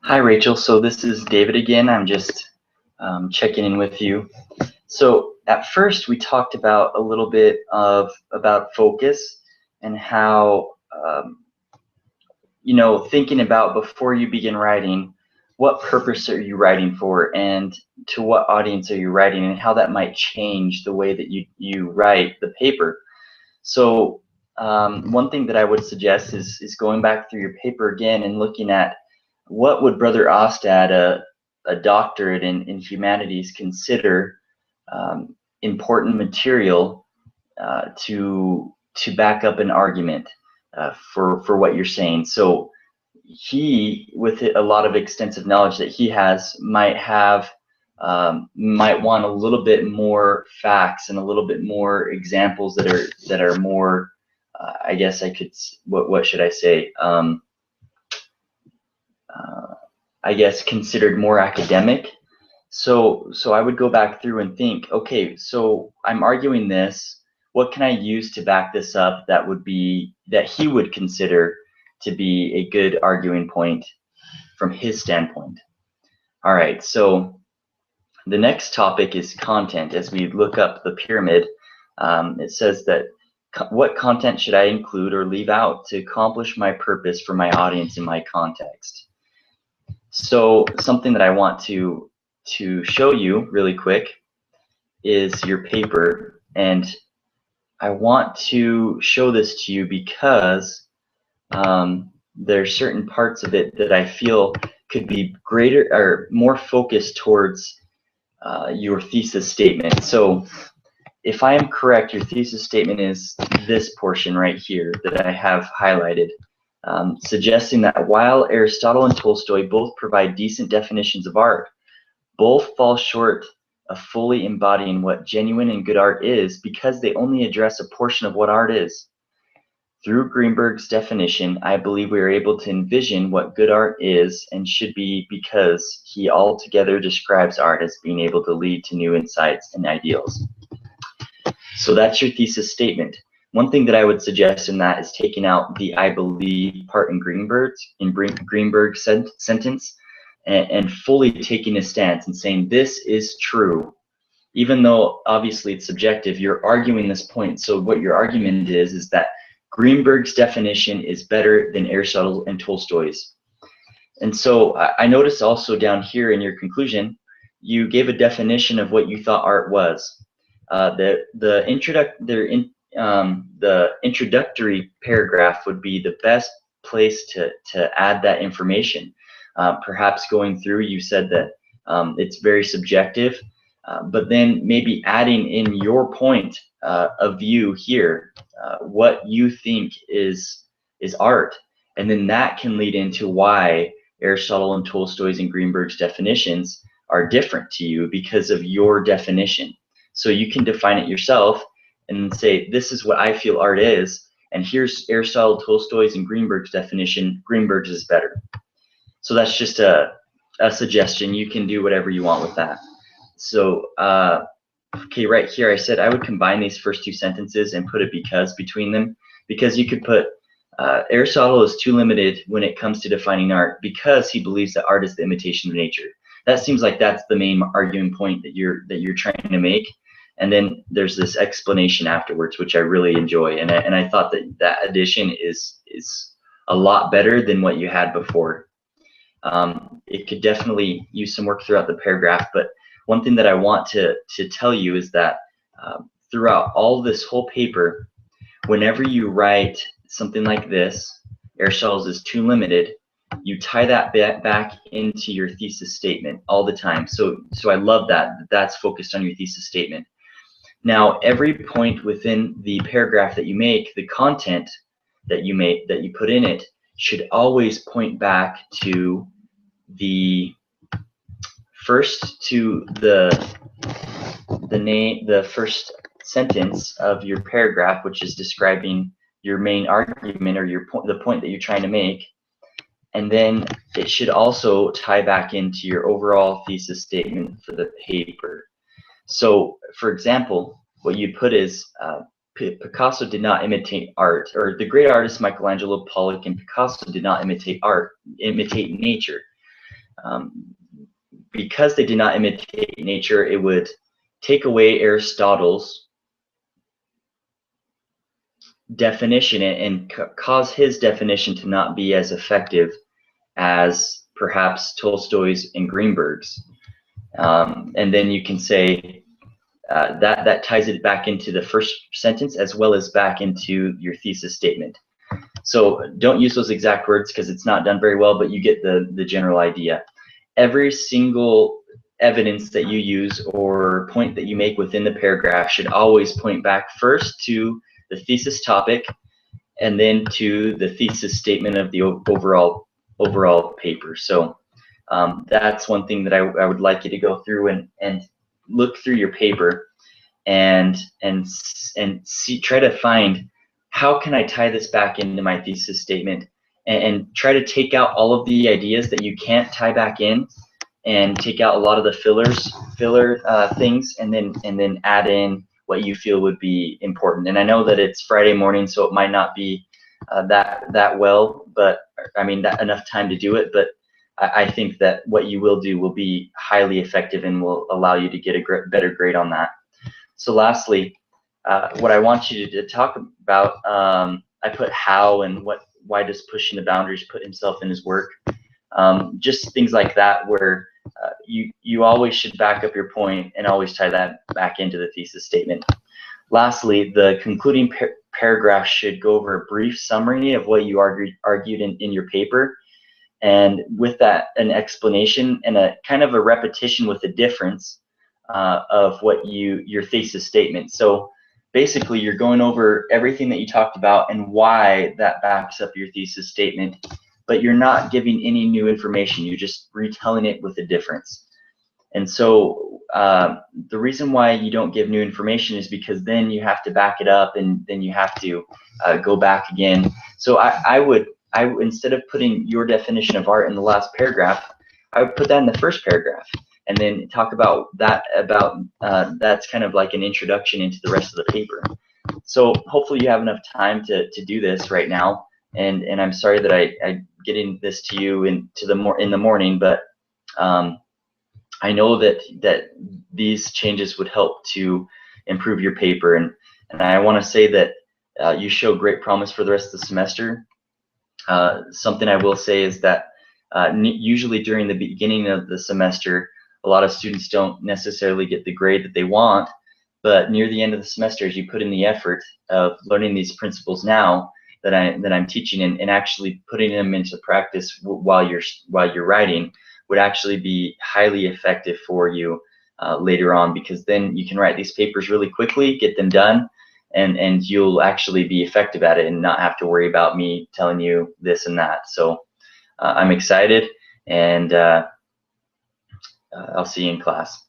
Hi, Rachel. So this is David again. I'm just checking in with you. So at first we talked about a little bit about focus and how thinking about before you begin writing, what purpose are you writing for, and to what audience are you writing, and how that might change the way that you write the paper. So one thing that I would suggest is going back through your paper again and looking at what would Brother Ostad, a doctorate in humanities, consider important material to back up an argument for what you're saying. So he, with a lot of extensive knowledge that he has, might want a little bit more facts and a little bit more examples that are more, I guess I could, what should I say? I guess considered more academic. So I would go back through and think, okay, so I'm arguing this. What can I use to back this up that he would consider to be a good arguing point from his standpoint? All right, so the next topic is content. As we look up the pyramid, it says that what content should I include or leave out to accomplish my purpose for my audience in my context? So something that I want to show you really quick is your paper, and I want to show this to you because there are certain parts of it that I feel could be greater or more focused towards your thesis statement. So if I am correct, your thesis statement is this portion right here that I have highlighted, suggesting that while Aristotle and Tolstoy both provide decent definitions of art, both fall short of fully embodying what genuine and good art is because they only address a portion of what art is. Through Greenberg's definition, I believe we are able to envision what good art is and should be because he altogether describes art as being able to lead to new insights and ideals. So that's your thesis statement. One thing that I would suggest in that is taking out the "I believe" part in Greenberg's sentence and fully taking a stance and saying this is true. Even though obviously it's subjective, you're arguing this point. So what your argument is that Greenberg's definition is better than Aristotle and Tolstoy's. And so I noticed also down here in your conclusion, you gave a definition of what you thought art was. The introductory paragraph would be the best place to add that information. Perhaps going through, you said that it's very subjective, but then maybe adding in your point of view here, what you think is art, and then that can lead into why Aristotle and Tolstoy's and Greenberg's definitions are different to you because of your definition. So you can define it yourself and say, this is what I feel art is, and here's Aristotle, Tolstoy's, and Greenberg's definition. Greenberg's is better. So that's just a suggestion. You can do whatever you want with that. So, okay, right here I said I would combine these first two sentences and put a because between them, because you could put Aristotle is too limited when it comes to defining art because he believes that art is the imitation of nature. That seems like that's the main arguing point that you're trying to make. And then there's this explanation afterwards, which I really enjoy. And I thought that addition is a lot better than what you had before. It could definitely use some work throughout the paragraph, but one thing that I want to tell you is that throughout all this whole paper, whenever you write something like this, Aristotle's is too limited, you tie that back into your thesis statement all the time. So I love that's focused on your thesis statement. Now, every point within the paragraph that you make, the content that you put in it, should always point back to the first sentence of your paragraph, which is describing your main argument or the point that you're trying to make. And then it should also tie back into your overall thesis statement for the paper. So, for example, what you put is Picasso did not imitate art, or the great artists Michelangelo, Pollock, and Picasso did not imitate art, imitate nature. because they did not imitate nature, it would take away Aristotle's definition and cause his definition to not be as effective as perhaps Tolstoy's and Greenberg's. And then you can say that ties it back into the first sentence as well as back into your thesis statement. So don't use those exact words because it's not done very well, but you get the general idea. Every single evidence that you use or point that you make within the paragraph should always point back first to the thesis topic and then to the thesis statement of the overall paper. So that's one thing that I would like you to go through and look through your paper and see, try to find, how can I tie this back into my thesis statement, and try to take out all of the ideas that you can't tie back in, and take out a lot of the filler things, and then add in what you feel would be important. And I know that it's Friday morning, so it might not be that well, but I mean, that enough time to do it. But I think that what you will do will be highly effective and will allow you to get a better grade on that. So lastly, what I want you to talk about, I put how and why does pushing the boundaries put himself in his work. Just things like that, where you always should back up your point and always tie that back into the thesis statement. Lastly, the concluding paragraph should go over a brief summary of what you argued in your paper, and with that, an explanation and a kind of a repetition with a difference of what your thesis statement. So basically, you're going over everything that you talked about and why that backs up your thesis statement, but you're not giving any new information. You're just retelling it with a difference. And so the reason why you don't give new information is because then you have to back it up, and then you have to go back again. So I would, instead of putting your definition of art in the last paragraph, I would put that in the first paragraph, and then talk about that, that's kind of like an introduction into the rest of the paper. So hopefully you have enough time to do this right now. And I'm sorry that I'm getting this to you in the morning, but I know that these changes would help to improve your paper. And I want to say that you show great promise for the rest of the semester. Something I will say is that usually during the beginning of the semester, a lot of students don't necessarily get the grade that they want, but near the end of the semester, as you put in the effort of learning these principles now that I'm teaching, and actually putting them into practice while you're writing, would actually be highly effective for you later on, because then you can write these papers really quickly, get them done, and you'll actually be effective at it and not have to worry about me telling you this and that. So I'm excited, and I'll see you in class.